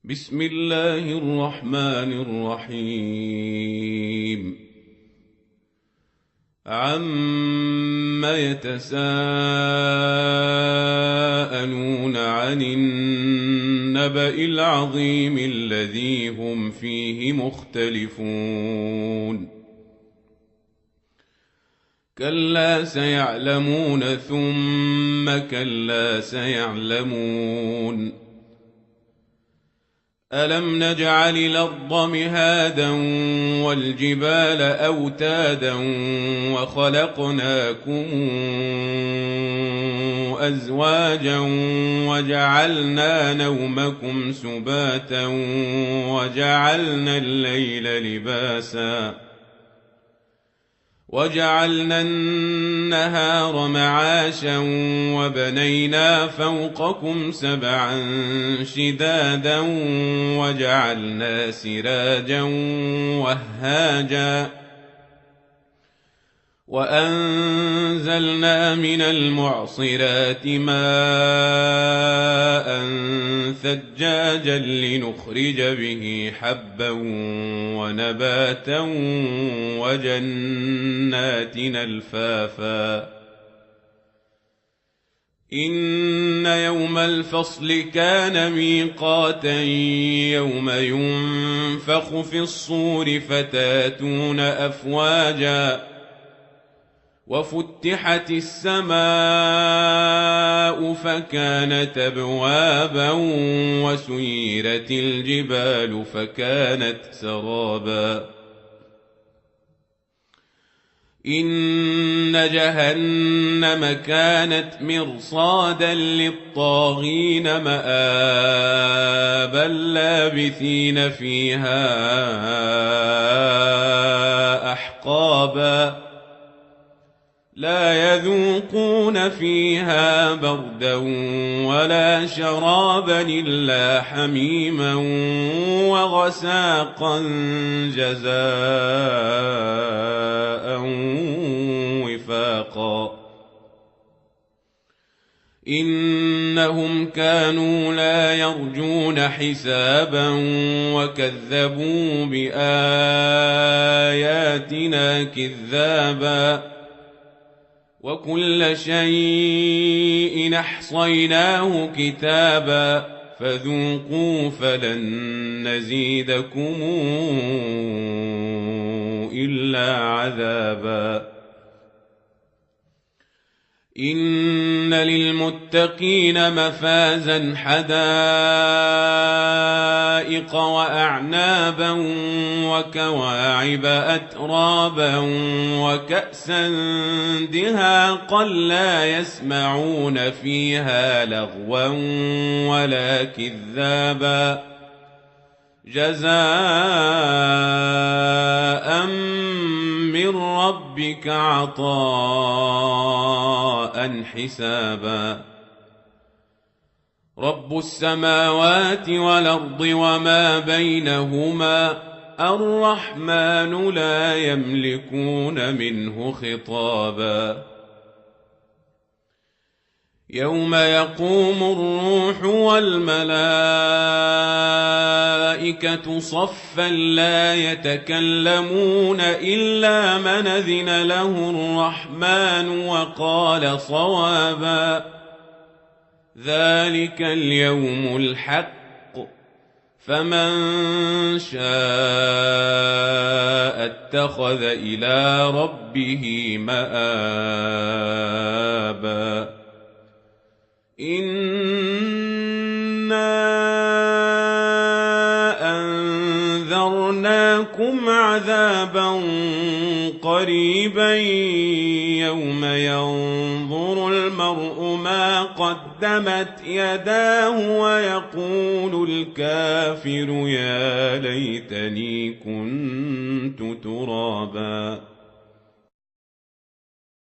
بسم الله الرحمن الرحيم. عم يتساءلون عن النبأ العظيم الذي هم فيه مختلفون كلا سيعلمون ثم كلا سيعلمون ألم نجعل الأرض مهادا والجبال أوتادا وخلقناكم أزواجا وجعلنا نومكم سباتا وجعلنا الليل لباسا وجعلنا النهار معاشا وبنينا فوقكم سبعا شدادا وجعلنا سراجا وهاجا وأنزلنا من المعصرات ماء ثجاجا لنخرج به حبا ونباتا وجنات ألفافا إن يوم الفصل كان ميقاتا يوم ينفخ في الصور فتاتون أفواجا وفتحت السماء فكانت أبوابا وسيرت الجبال فكانت سرابا إن جهنم كانت مرصادا للطاغين مآبا لابثين فيها أحقابا لا يذوقون فيها بردا ولا شرابا إلا حميما وغساقا جزاء وفاقا إنهم كانوا لا يرجون حسابا وكذبوا بآياتنا كذابا وكل شيء أحصيناه كتابا فذوقوا فلن نزيدكم إلا عذابا إن للمتقين مفازا حدائق وأعنابا وكواعب أترابا وكأسا دهاقا لا يسمعون فيها لغوا ولا كذابا جزاء من ربك عطاء حسابا رب السماوات والأرض وما بينهما الرحمن لا يملكون منه خطابا يوم يقوم الروح والملائكة صفا لا يتكلمون إلا من أذن له الرحمن وقال صوابا ذلك اليوم الحق فمن شاء اتخذ إلى ربه مآبا إنا أنذرناكم عذابا قريبا يوم ينظر المرء ما قدمت يداه ويقول الكافر يا ليتني كنت ترابا